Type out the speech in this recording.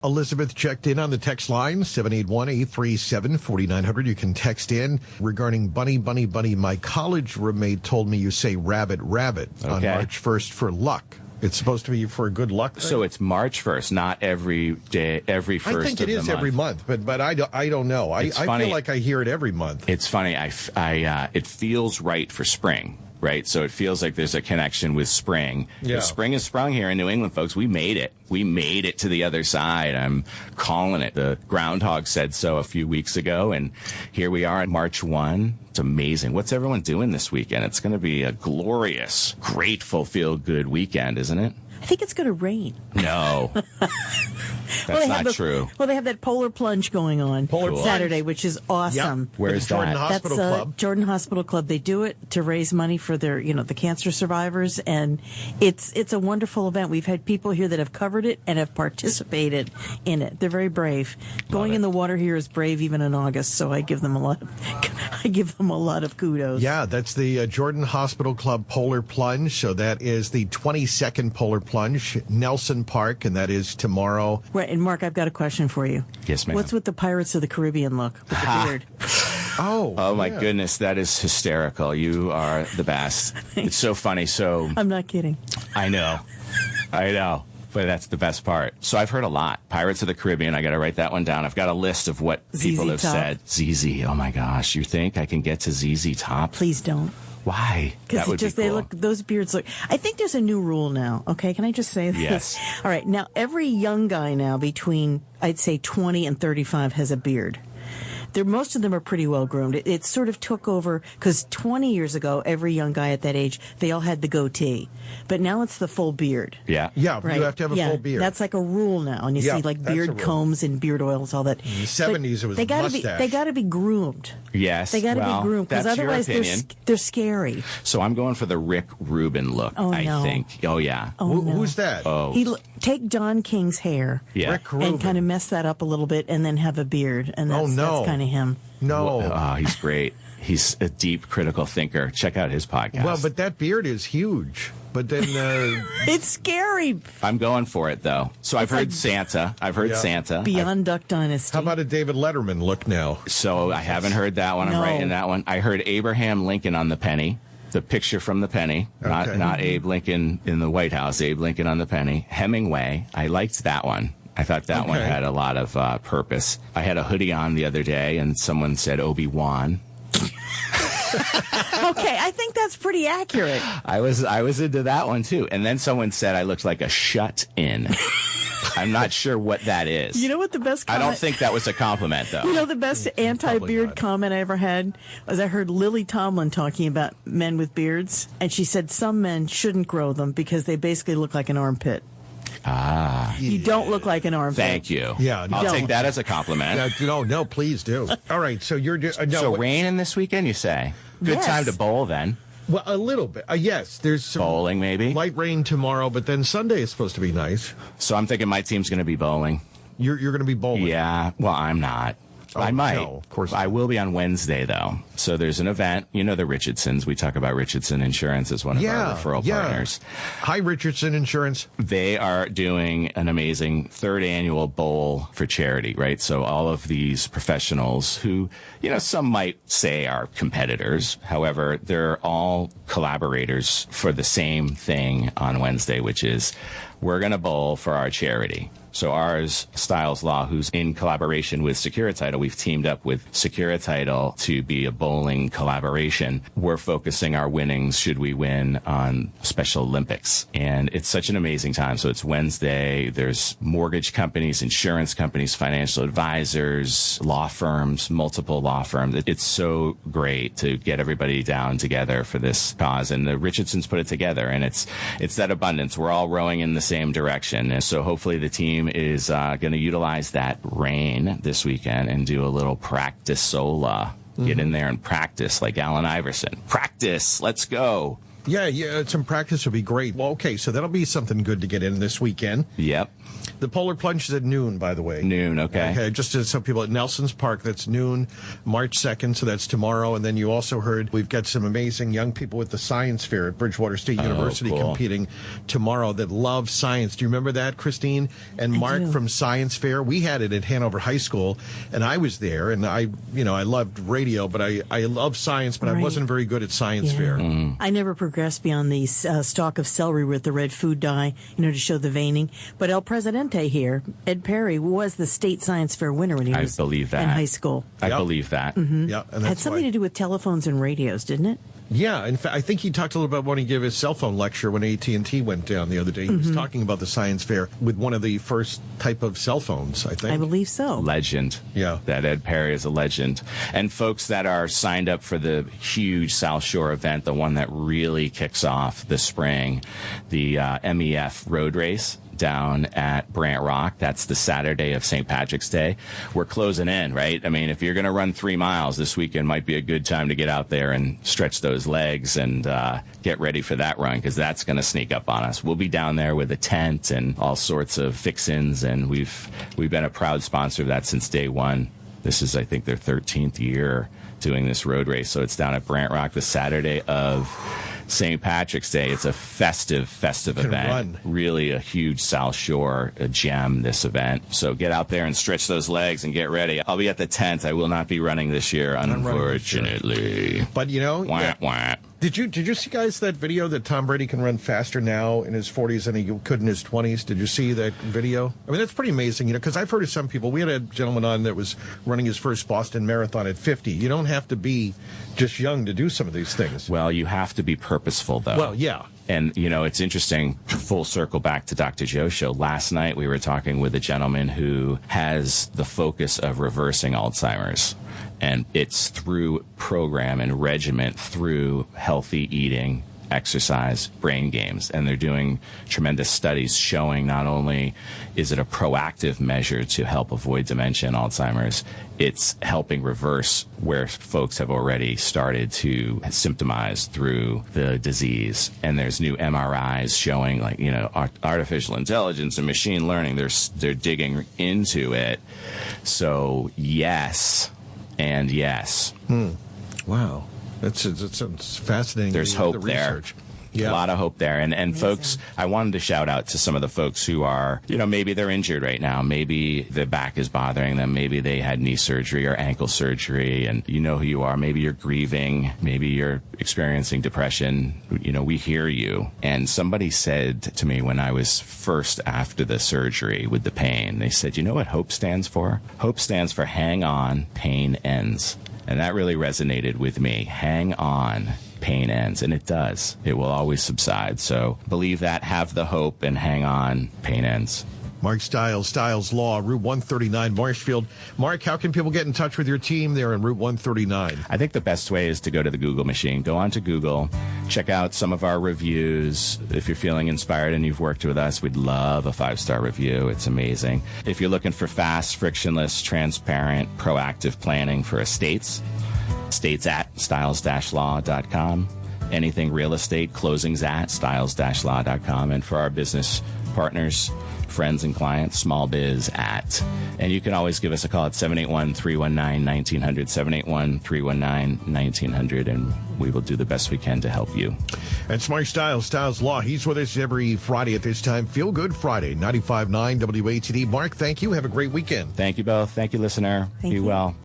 Elizabeth checked in on the text line, 781-837-4900. You can text in regarding bunny. My college roommate told me you say rabbit on March 1st for luck. It's supposed to be for good luck thing? So it's March 1st, not every day, every first of the month. I think it is every month, but I don't know. I feel like I hear it every month. It's funny. It feels right for spring. Right, so it feels like there's a connection with spring. Yeah. Spring is sprung here in New England, folks. We made it. We made it to the other side. I'm calling it. The groundhog said so a few weeks ago, and here we are on March 1. It's amazing. What's everyone doing this weekend? It's going to be a glorious, grateful, feel-good weekend, isn't it? I think it's going to rain. No. That's not true. Well, they have that polar plunge going on Saturday, which is awesome. Yep. Where is that? Jordan Hospital Club. Jordan Hospital Club. They do it to raise money for their, the cancer survivors, and it's a wonderful event. We've had people here that have covered it and have participated in it. They're very brave. Going in the water here is brave even in August, so I give them a lot of kudos. Yeah, that's the Jordan Hospital Club Polar Plunge. So that is the 22nd Polar Plunge, Nelson Park, and that is tomorrow. Right, and Mark, I've got a question for you. Yes, ma'am. What's with the Pirates of the Caribbean look with the beard? Oh my goodness, that is hysterical. You are the best. It's so funny. So I'm not kidding. I know. But that's the best part. So I've heard a lot. Pirates of the Caribbean. I got to write that one down. I've got a list of what people have said. ZZ. Oh my gosh. You think I can get to ZZ Top? Please don't. Why? Because those beards look. I think there's a new rule now. Okay, can I just say this? Yes. All right. Now every young guy now between I'd say 20 and 35 has a beard. Most of them are pretty well groomed. It sort of took over because 20 years ago, every young guy at that age, they all had the goatee. But now it's the full beard. Yeah. Yeah, right? You have to have a full beard. That's like a rule now. And you see like beard combs and beard oils, all that. In the 70s, it was mustache. They got to be groomed. Yes. They got to be groomed because otherwise they're scary. So I'm going for the Rick Rubin look, I think. Oh, yeah. Who's that? Take Don King's hair Rick Rubin. and kind of mess that up a little bit and then have a beard. And that's kind of him. No. Oh, he's great. He's a deep critical thinker. Check out his podcast. Well, but that beard is huge. But then it's scary. I'm going for it, though. So I've heard Santa. Santa. Beyond Duck Dynasty. How about a David Letterman look now? So I haven't heard that one. I'm writing that one. I heard Abraham Lincoln on the penny. The picture from the penny, not Abe Lincoln in the White House, Abe Lincoln on the penny. Hemingway, I liked that one. I thought that one had a lot of purpose. I had a hoodie on the other day, and someone said Obi-Wan. Okay, I think that's pretty accurate. I was into that one, too. And then someone said I looked like a shut-in. I'm not sure what that is. You know what the best comment? I don't think that was a compliment, though. You know the best anti-beard comment I ever had was I heard Lily Tomlin talking about men with beards, and she said some men shouldn't grow them because they basically look like an armpit. You don't look like an armpit. Thank you. Yeah, I'll take that as a compliment. No, please do. All right, so you're so raining this weekend, you say? Good time to bowl then. Well, a little bit. Yes, there's some bowling maybe. Light rain tomorrow, but then Sunday is supposed to be nice. So I'm thinking my team's going to be bowling. You're going to be bowling? Yeah. Well, I'm not. I might. No, of course. I will be on Wednesday, though. So there's an event. You know the Richardsons. We talk about Richardson Insurance as one of our referral partners. Hi, Richardson Insurance. They are doing an amazing third annual bowl for charity, right? So all of these professionals who, some might say are competitors. However, they're all collaborators for the same thing on Wednesday, which is we're going to bowl for our charity. So ours, Stiles Law, who's in collaboration with SecuriTitle, we've teamed up with SecuriTitle to be a bowling collaboration. We're focusing our winnings, should we win, on Special Olympics. And it's such an amazing time. So it's Wednesday. There's mortgage companies, insurance companies, financial advisors, law firms, multiple law firms. It's so great to get everybody down together for this cause. And the Richardsons put it together. And it's that abundance. We're all rowing in the same direction. And so hopefully the team is going to utilize that rain this weekend and do a little practice-ola. Get in there and practice like Allen Iverson. Practice. Let's go. Yeah, some practice would be great. Well, okay, so that'll be something good to get in this weekend. Yep. The Polar Plunge is at noon, by the way. Noon, okay. Okay, just to some people at Nelson's Park, that's noon, March 2nd, so that's tomorrow. And then you also heard we've got some amazing young people with the Science Fair at Bridgewater State University competing tomorrow that love science. Do you remember that, Christine? And Mark from Science Fair, we had it at Hanover High School, and I was there, and I loved radio, but I love science, but I wasn't very good at Science Fair. I never progressed beyond the stalk of celery with the red food dye, to show the veining. But El Presidente here, Ed Perry, was the state science fair winner when he was in high school. I believe that. Yeah, and had something to do with telephones and radios, didn't it? Yeah, in fact, I think he talked a little about when he gave his cell phone lecture when AT&T went down the other day. He was talking about the science fair with one of the first type of cell phones, I think. I believe so. Legend. Yeah. That Ed Perry is a legend. And folks that are signed up for the huge South Shore event, the one that really kicks off this spring, the MEF Road Race down at Brant Rock. That's the Saturday of St. Patrick's Day. We're closing in, right? I mean, if you're going to run 3 miles this weekend, might be a good time to get out there and stretch those legs and get ready for that run, because that's going to sneak up on us. We'll be down there with a tent and all sorts of fixins, and we've been a proud sponsor of that since day one. This is, I think, their 13th year doing this road race. So it's down at Brant Rock the Saturday of St. Patrick's Day. It's a festive event. Really a huge South Shore gem, this event. So get out there and stretch those legs and get ready. I'll be at the tent. I will not be running this year, unfortunately. But wah. Did you see, guys, that video that Tom Brady can run faster now in his 40s than he could in his 20s? Did you see that video? I mean, that's pretty amazing, because I've heard of some people. We had a gentleman on that was running his first Boston Marathon at 50. You don't have to be just young to do some of these things. Well, you have to be purposeful, though. Well, yeah. And, it's interesting, full circle back to Dr. Joe's show. Last night we were talking with a gentleman who has the focus of reversing Alzheimer's. And it's through program and regimen, through healthy eating, exercise, brain games. And they're doing tremendous studies showing not only is it a proactive measure to help avoid dementia and Alzheimer's, it's helping reverse where folks have already started to symptomize through the disease. And there's new MRIs showing, artificial intelligence and machine learning. They're digging into it. So, yes. And yes. Wow. That's fascinating. There's hope there. Yeah. A lot of hope there. And folks, I wanted to shout out to some of the folks who are, maybe they're injured right now. Maybe the back is bothering them. Maybe they had knee surgery or ankle surgery, and you know who you are. Maybe you're grieving. Maybe you're experiencing depression. We hear you. And somebody said to me when I was first after the surgery with the pain, they said, you know what HOPE stands for? HOPE stands for hang on, pain ends. And that really resonated with me. Hang on, pain ends. And it does. It will always subside. So believe that, have the hope, and hang on, pain ends. Mark Stiles, Stiles Law, Route 139, Marshfield. Mark, how can people get in touch with your team there on Route 139? I think the best way is to go to the Google machine. Go onto Google, check out some of our reviews. If you're feeling inspired and you've worked with us, we'd love a 5-star review. It's amazing. If you're looking for fast, frictionless, transparent, proactive planning for estates at stiles-law.com. Anything real estate, closings at stiles-law.com. And for our business partners, friends and clients, small biz at. And you can always give us a call at 781-319-1900, 781-319-1900, and we will do the best we can to help you. That's Mark Stiles, Stiles Law. He's with us every Friday at this time. Feel Good Friday, 95.9 WATD. Mark, thank you. Have a great weekend. Thank you both. Thank you, listener. Be well.